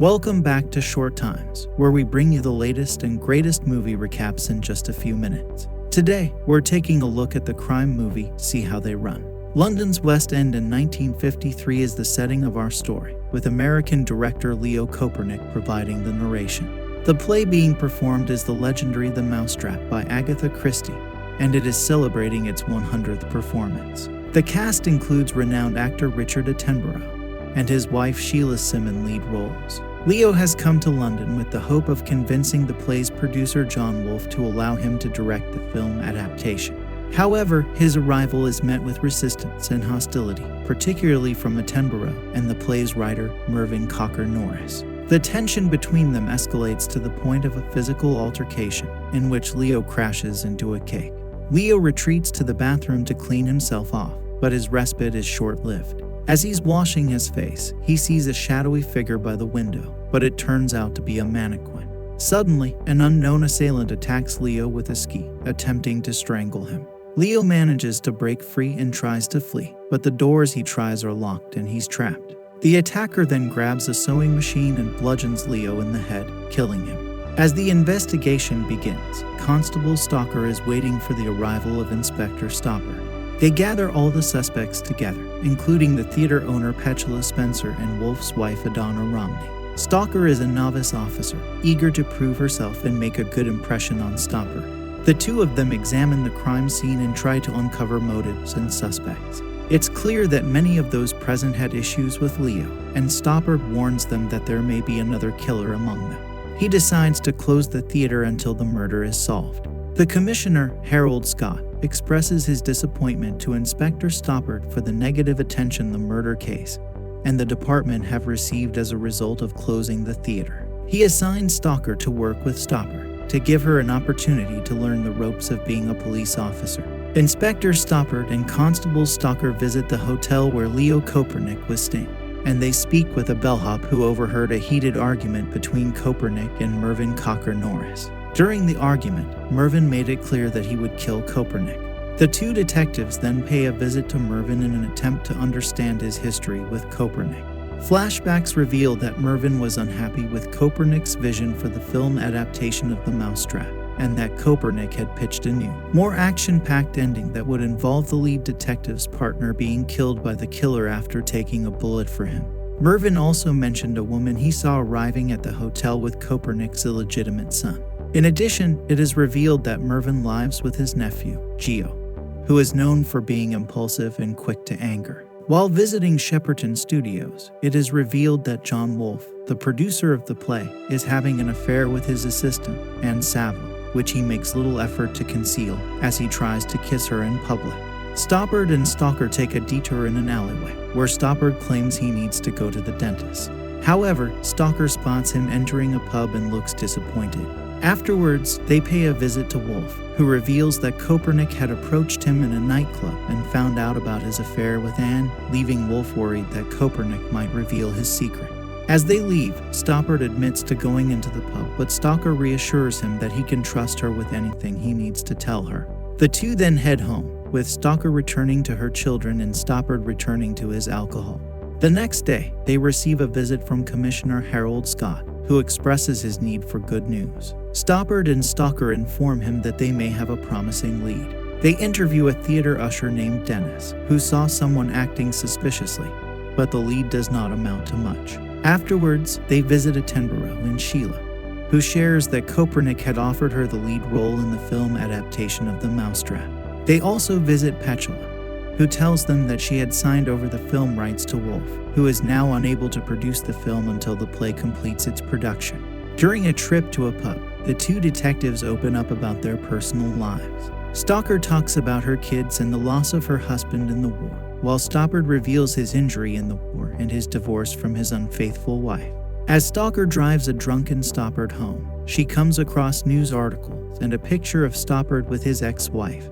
Welcome back to Short Times, where we bring you the latest and greatest movie recaps in just a few minutes. Today, we're taking a look at the crime movie See How They Run. London's West End in 1953 is the setting of our story, with American director Leo Kopernik providing the narration. The play being performed is the legendary The Mousetrap by Agatha Christie, and it is celebrating its 100th performance. The cast includes renowned actor Richard Attenborough and his wife Sheila Sim in lead roles. Leo has come to London with the hope of convincing the play's producer John Wolfe to allow him to direct the film adaptation. However, his arrival is met with resistance and hostility, particularly from Attenborough and the play's writer Mervyn Cocker Norris. The tension between them escalates to the point of a physical altercation, in which Leo crashes into a cake. Leo retreats to the bathroom to clean himself off, but his respite is short-lived. As he's washing his face, he sees a shadowy figure by the window, but it turns out to be a mannequin. Suddenly, an unknown assailant attacks Leo with a ski, attempting to strangle him. Leo manages to break free and tries to flee, but the doors he tries are locked and he's trapped. The attacker then grabs a sewing machine and bludgeons Leo in the head, killing him. As the investigation begins, Constable Stalker is waiting for the arrival of Inspector Stoppard. They gather all the suspects together, including the theater owner Petula Spencer and Wolfe's wife Adana Romney. Stalker is a novice officer, eager to prove herself and make a good impression on Stoppard. The two of them examine the crime scene and try to uncover motives and suspects. It's clear that many of those present had issues with Leo, and Stoppard warns them that there may be another killer among them. He decides to close the theater until the murder is solved. The commissioner, Harold Scott, expresses his disappointment to Inspector Stoppard for the negative attention the murder case and the department have received as a result of closing the theater. He assigns Stalker to work with Stoppard to give her an opportunity to learn the ropes of being a police officer. Inspector Stoppard and Constable Stalker visit the hotel where Leo Kopernik was staying, and they speak with a bellhop who overheard a heated argument between Kopernik and Mervyn Cocker Norris. During the argument, Mervyn made it clear that he would kill Kopernik. The two detectives then pay a visit to Mervyn in an attempt to understand his history with Kopernik. Flashbacks reveal that Mervyn was unhappy with Kopernik's vision for the film adaptation of The Mousetrap, and that Kopernik had pitched a new, more action-packed ending that would involve the lead detective's partner being killed by the killer after taking a bullet for him. Mervyn also mentioned a woman he saw arriving at the hotel with Kopernik's illegitimate son. In addition, it is revealed that Mervyn lives with his nephew, Gio, who is known for being impulsive and quick to anger. While visiting Shepperton Studios, it is revealed that John Wolfe, the producer of the play, is having an affair with his assistant, Anne Saville, which he makes little effort to conceal as he tries to kiss her in public. Stoppard and Stalker take a detour in an alleyway, where Stoppard claims he needs to go to the dentist. However, Stalker spots him entering a pub and looks disappointed. Afterwards, they pay a visit to Wolfe, who reveals that Kopernik had approached him in a nightclub and found out about his affair with Anne, leaving Wolfe worried that Kopernik might reveal his secret. As they leave, Stoppard admits to going into the pub, but Stalker reassures him that he can trust her with anything he needs to tell her. The two then head home, with Stalker returning to her children and Stoppard returning to his alcohol. The next day, they receive a visit from Commissioner Harold Scott, who expresses his need for good news. Stoppard and Stalker inform him that they may have a promising lead. They interview a theater usher named Dennis, who saw someone acting suspiciously, but the lead does not amount to much. Afterwards, they visit Attenborough and Sheila, who shares that Kopernik had offered her the lead role in the film adaptation of The Mousetrap. They also visit Petula, who tells them that she had signed over the film rights to Wolfe, who is now unable to produce the film until the play completes its production. During a trip to a pub, the two detectives open up about their personal lives. Stalker talks about her kids and the loss of her husband in the war, while Stoppard reveals his injury in the war and his divorce from his unfaithful wife. As Stalker drives a drunken Stoppard home, she comes across news articles and a picture of Stoppard with his ex-wife,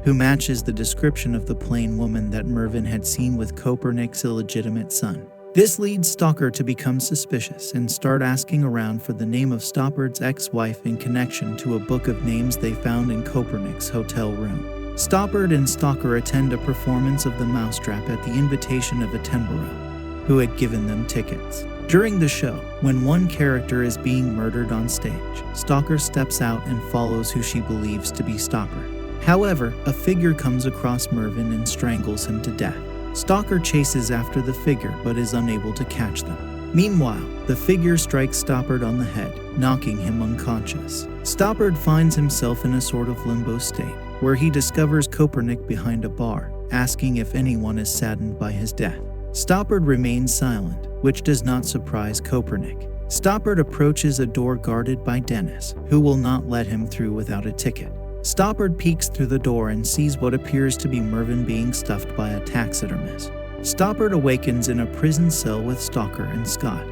who matches the description of the plain woman that Mervyn had seen with Kopernik's illegitimate son. This leads Stalker to become suspicious and start asking around for the name of Stoppard's ex-wife in connection to a book of names they found in Kopernik's hotel room. Stoppard and Stalker attend a performance of The Mousetrap at the invitation of Attenborough, who had given them tickets. During the show, When one character is being murdered on stage, Stalker steps out and follows who she believes to be Stoppard. However, a figure comes across Mervyn and strangles him to death. Stalker chases after the figure but is unable to catch them. Meanwhile, the figure strikes Stoppard on the head, knocking him unconscious. Stoppard finds himself in a sort of limbo state, where he discovers Kopernik behind a bar, asking if anyone is saddened by his death. Stoppard remains silent, which does not surprise Kopernik. Stoppard approaches a door guarded by Dennis, who will not let him through without a ticket. Stoppard peeks through the door and sees what appears to be Mervyn being stuffed by a taxidermist. Stoppard awakens in a prison cell with Stalker and Scott,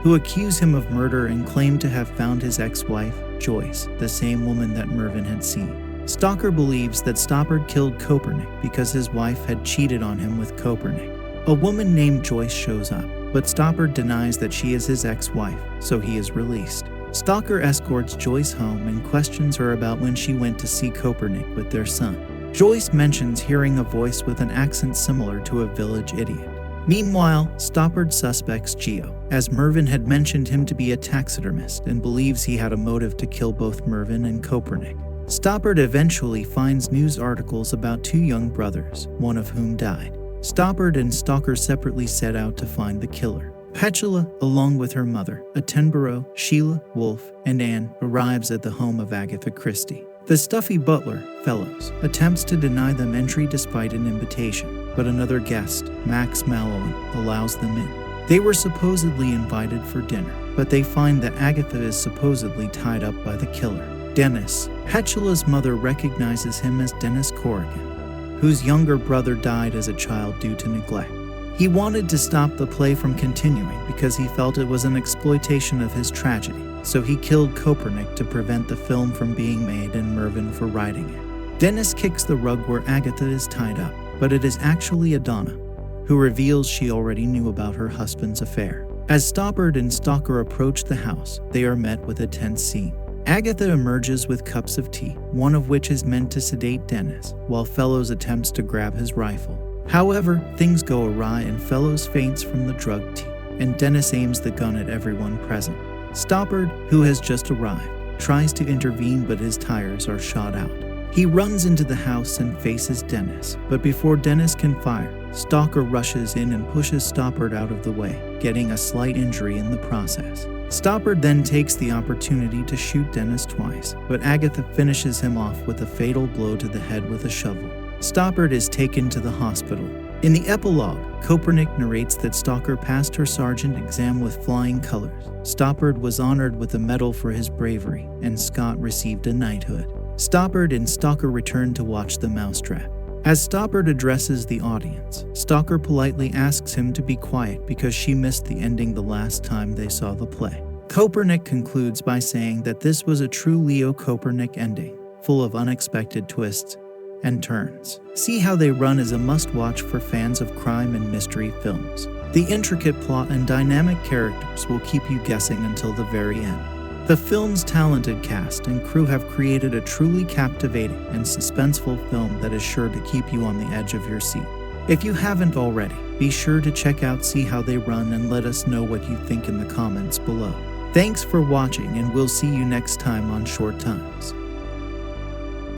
who accuse him of murder and claim to have found his ex-wife, Joyce, the same woman that Mervyn had seen. Stalker believes that Stoppard killed Kopernik because his wife had cheated on him with Kopernik. A woman named Joyce shows up, but Stoppard denies that she is his ex-wife, so he is released. Stalker escorts Joyce home and questions her about when she went to see Kopernik with their son. Joyce mentions hearing a voice with an accent similar to a village idiot. Meanwhile, Stoppard suspects Geo, as Mervyn had mentioned him to be a taxidermist and believes he had a motive to kill both Mervyn and Kopernik. Stoppard eventually finds news articles about two young brothers, one of whom died. Stoppard and Stalker separately set out to find the killer. Petula, along with her mother, Attenborough, Sheila, Wolfe, and Anne, arrives at the home of Agatha Christie. The stuffy butler, Fellows, attempts to deny them entry despite an invitation, but another guest, Max Mallowan, allows them in. They were supposedly invited for dinner, but they find that Agatha is supposedly tied up by the killer, Dennis. Petula's mother recognizes him as Dennis Corrigan, whose younger brother died as a child due to neglect. He wanted to stop the play from continuing because he felt it was an exploitation of his tragedy, so he killed Kopernik to prevent the film from being made and Mervyn for writing it. Dennis kicks the rug where Agatha is tied up, but it is actually Adana, who reveals she already knew about her husband's affair. As Stoppard and Stalker approach the house, they are met with a tense scene. Agatha emerges with cups of tea, one of which is meant to sedate Dennis, while Fellows attempts to grab his rifle. However, things go awry and Fellows faints from the drugged tea, and Dennis aims the gun at everyone present. Stoppard, who has just arrived, tries to intervene but his tires are shot out. He runs into the house and faces Dennis, but before Dennis can fire, Stalker rushes in and pushes Stoppard out of the way, getting a slight injury in the process. Stoppard then takes the opportunity to shoot Dennis twice, but Agatha finishes him off with a fatal blow to the head with a shovel. Stoppard is taken to the hospital. In the epilogue, Kopernik narrates that Stalker passed her sergeant exam with flying colors. Stoppard was honored with a medal for his bravery, and Scott received a knighthood. Stoppard and Stalker return to watch the Mousetrap. As Stoppard addresses the audience, Stalker politely asks him to be quiet because she missed the ending the last time they saw the play. Kopernik concludes by saying that this was a true Leo Kopernik ending, full of unexpected twists and turns. See How They Run is a must-watch for fans of crime and mystery films. The intricate plot and dynamic characters will keep you guessing until the very end. The film's talented cast and crew have created a truly captivating and suspenseful film that is sure to keep you on the edge of your seat. If you haven't already, be sure to check out See How They Run and let us know what you think in the comments below. Thanks for watching, and we'll see you next time on Short Times.